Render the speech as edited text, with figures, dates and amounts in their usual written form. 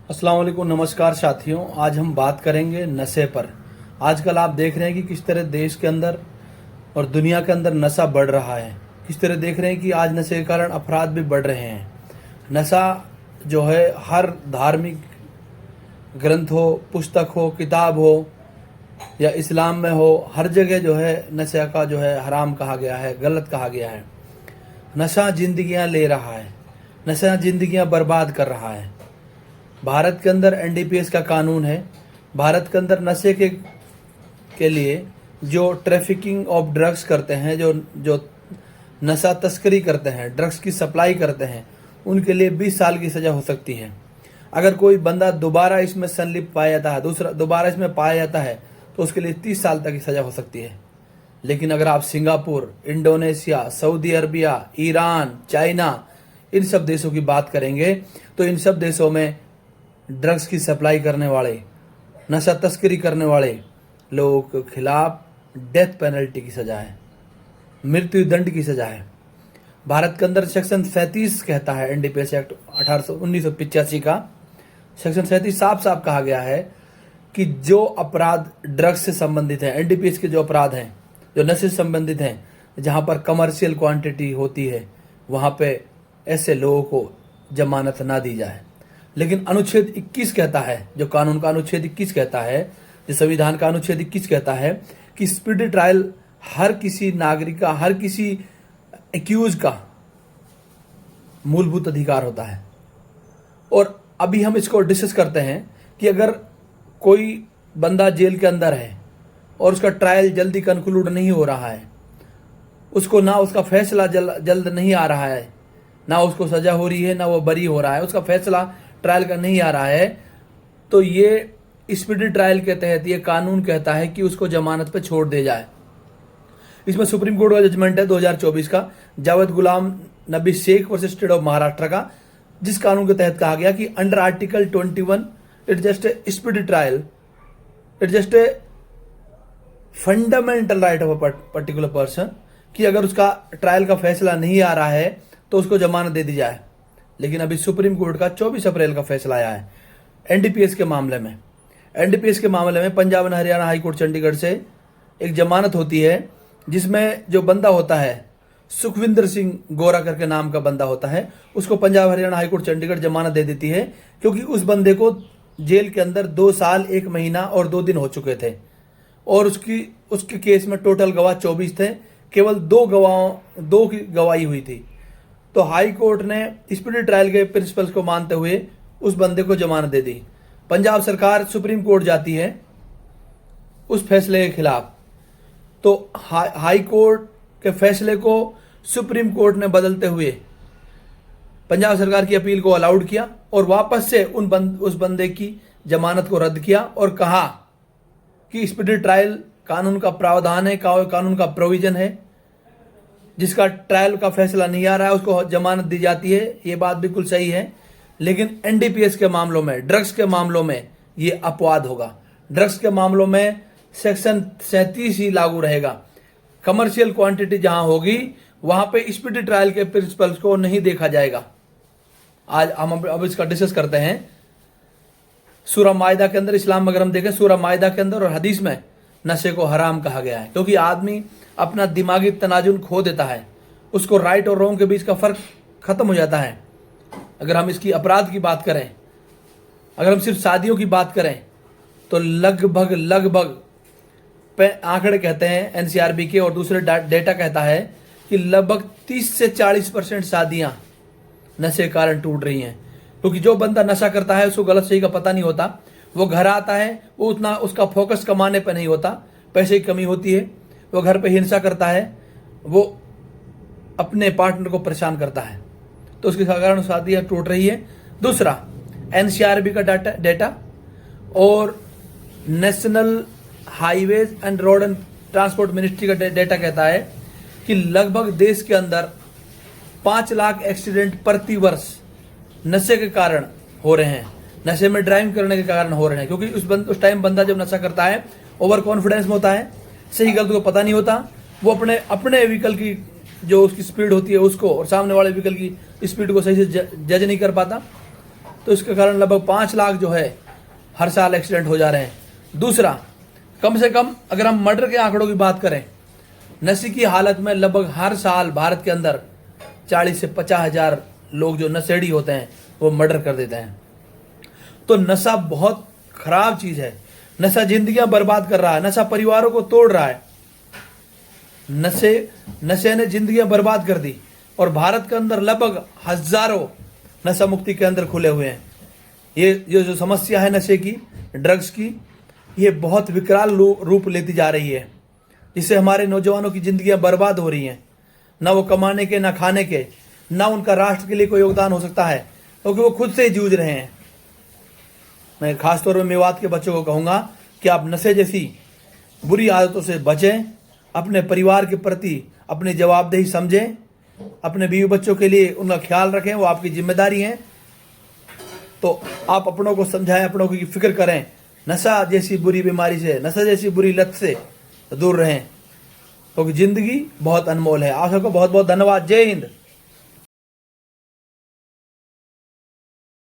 अस्सलाम वालेकुम, नमस्कार साथियों। आज हम बात करेंगे नशे पर। आजकल आप देख रहे हैं कि किस तरह देश के अंदर और दुनिया के अंदर नशा बढ़ रहा है। किस तरह देख रहे हैं कि आज नशे के कारण अपराध भी बढ़ रहे हैं। नशा जो है हर धार्मिक ग्रंथ हो, पुस्तक हो, किताब हो या इस्लाम में हो, हर जगह जो है नशे का जो है हराम कहा गया है, गलत कहा गया है। नशा जिंदगियां ले रहा है, नशा जिंदगियां बर्बाद कर रहा है। भारत के अंदर एनडीपीएस का कानून है। भारत के अंदर नशे के लिए जो ट्रैफिकिंग ऑफ ड्रग्स करते हैं, जो नशा तस्करी करते हैं, ड्रग्स की सप्लाई करते हैं, उनके लिए 20 साल की सज़ा हो सकती है। अगर कोई बंदा दोबारा इसमें संलिप्त पाया जाता है, दोबारा इसमें पाया जाता है, तो उसके लिए 30 साल तक की सज़ा हो सकती है। लेकिन अगर आप Singapore, Indonesia, Saudi Arabia, Iran, China, इन सब देशों की बात करेंगे तो इन सब देशों में ड्रग्स की सप्लाई करने वाले, नशा तस्करी करने वाले लोगों के खिलाफ डेथ पेनल्टी की सज़ा है, मृत्यु दंड की सज़ा है। भारत के अंदर सेक्शन 37 कहता है, एनडीपीएस एक्ट 1985 का सेक्शन 37 साफ साफ कहा गया है कि जो अपराध ड्रग्स से संबंधित है, एनडीपीएस के जो अपराध हैं, जो नशे से संबंधित हैं, जहां पर कमर्शियल क्वांटिटी होती है, वहां पे ऐसे लोगों को जमानत ना दी जाए। लेकिन अनुच्छेद 21 कहता है, जो कानून का अनुच्छेद 21 कहता है, जो संविधान का अनुच्छेद 21 कहता है कि स्पीडी ट्रायल हर किसी नागरिक का, हर किसी एक्यूज का मूलभूत अधिकार होता है। और अभी हम इसको डिस्कस करते हैं कि अगर कोई बंदा जेल के अंदर है और उसका ट्रायल जल्दी कंक्लूड नहीं हो रहा है, उसको ना उसका फैसला जल्द नहीं आ रहा है, ना उसको सजा हो रही है, ना वो बरी हो रहा है, उसका फैसला ट्रायल का नहीं आ रहा है, तो ये स्पीडी ट्रायल के तहत ये कानून कहता है कि उसको जमानत पे छोड़ दे जाए। इसमें सुप्रीम कोर्ट का जजमेंट है 2024 का, Javed Ghulam Nabi Sheikh versus state of Maharashtra का, जिस कानून के तहत कहा गया कि under article 21 it just a speedy trial, it just a fundamental right of a particular person, कि अगर उसका ट्रायल का फैसला नहीं आ रहा है तो उसको जमानत दे दी जाए। लेकिन अभी सुप्रीम कोर्ट का 24 अप्रैल का फैसला आया है एनडीपीएस के मामले में। एनडीपीएस के मामले में Punjab and Haryana high court Chandigarh से एक जमानत होती है, जिसमें जो बंदा होता है, सुखविंदर सिंह गोरा करके नाम का बंदा होता है, उसको पंजाब हरियाणा हाई कोर्ट चंडीगढ़ जमानत दे देती है, क्योंकि उस बंदे को जेल के अंदर 2 साल 1 महीना और 2 दिन हो चुके थे और उसके केस में टोटल गवाह 24 थे, केवल 2 की गवाही हुई थी। तो हाई कोर्ट ने स्पीडी ट्रायल के प्रिंसिपल्स को मानते हुए उस बंदे को जमानत दे दी। पंजाब सरकार सुप्रीम कोर्ट जाती है उस फैसले के खिलाफ, तो हाई कोर्ट के फैसले को सुप्रीम कोर्ट ने बदलते हुए पंजाब सरकार की अपील को अलाउड किया और वापस से उस बंदे की जमानत को रद्द किया और कहा कि स्पीडी ट्रायल कानून का प्रावधान है, कानून का प्रोविजन है, जिसका ट्रायल का फैसला नहीं आ रहा है उसको जमानत दी जाती है। ये बात बिल्कुल सही है। लेकिन एनडीपीएस के मामलों में, ड्रग्स के मामलों में ये अपवाद होगा। ड्रग्स के मामलों में सेक्शन 37 ही लागू रहेगा। कमर्शियल क्वांटिटी जहां होगी वहां पे स्पीडी ट्रायल के प्रिंसिपल्स को नहीं देखा जाएगा। आज हम अब इसका डिस्कस करते हैं। सूरह मायदा के अंदर, इस्लाम में अगर हम देखें, सूरह मायदा के अंदर और हदीस में नशे को हराम कहा गया है, क्योंकि आदमी अपना दिमागी तनाजुन खो देता है, उसको राइट और रॉन्ग के बीच का फर्क खत्म हो जाता है। अगर हम इसकी अपराध की बात करें, अगर हम सिर्फ शादियों की बात करें, तो लगभग आंकड़े कहते हैं एनसीआरबी के और दूसरे डेटा कहता है कि लगभग 30 से 40% शादियां नशे के कारण टूट रही हैं। क्योंकि जो बंदा नशा करता है उसको गलत सही का पता नहीं होता, वो घर आता है, वो उतना उसका फोकस कमाने पर नहीं होता, पैसे की कमी होती है, वो घर पे हिंसा करता है, वो अपने पार्टनर को परेशान करता है, तो उसके कारण शादियां टूट रही है। दूसरा, एनसीआरबी का डेटा और national highways and road and transport ministry का डेटा कहता है कि लगभग देश के अंदर 5 लाख एक्सीडेंट प्रति वर्ष नशे के कारण हो रहे हैं, नशे में ड्राइविंग करने के कारण हो रहे हैं। क्योंकि उस टाइम बंदा जब नशा करता है ओवर कॉन्फिडेंस में होता है, सही गलत को पता नहीं होता, वो अपने व्हीकल की जो उसकी स्पीड होती है उसको और सामने वाले व्हीकल की स्पीड को सही से जज नहीं कर पाता, तो इसके कारण लगभग 5 लाख जो है हर साल एक्सीडेंट हो जा रहे हैं। दूसरा, कम से कम अगर हम मर्डर के आंकड़ों की बात करें, नशे की हालत में लगभग हर साल भारत के अंदर 40 से 50 हजार लोग जो नशेड़ी होते हैं वो मर्डर कर देते हैं। तो नशा बहुत खराब चीज है। नशा जिंदगियां बर्बाद कर रहा है, नशा परिवारों को तोड़ रहा है। नशे ने जिंदगियां बर्बाद कर दी और भारत के अंदर लगभग हजारों नशा मुक्ति केंद्र खुले हुए हैं। ये जो समस्या है नशे की, ड्रग्स की, ये बहुत विकराल रूप लेती जा रही है, जिससे हमारे नौजवानों की जिंदगियां बर्बाद हो रही हैं। ना वो कमाने के, ना खाने के, ना उनका राष्ट्र के लिए कोई योगदान हो सकता है, क्योंकि वो खुद से ही जूझ रहे हैं। मैं खासतौर पर मेवात के बच्चों को कहूंगा कि आप नशे जैसी बुरी आदतों से बचें, अपने परिवार के प्रति अपनी जवाबदेही समझें, अपने बीवी बच्चों के लिए उनका ख्याल रखें, वो आपकी जिम्मेदारी है। तो आप अपनों को समझाएं, अपनों की फिक्र करें, नशा जैसी बुरी बीमारी से, नशा जैसी बुरी लत से दूर रहें, क्योंकि जिंदगी बहुत अनमोल है। आप सबको बहुत बहुत धन्यवाद। जय हिंद।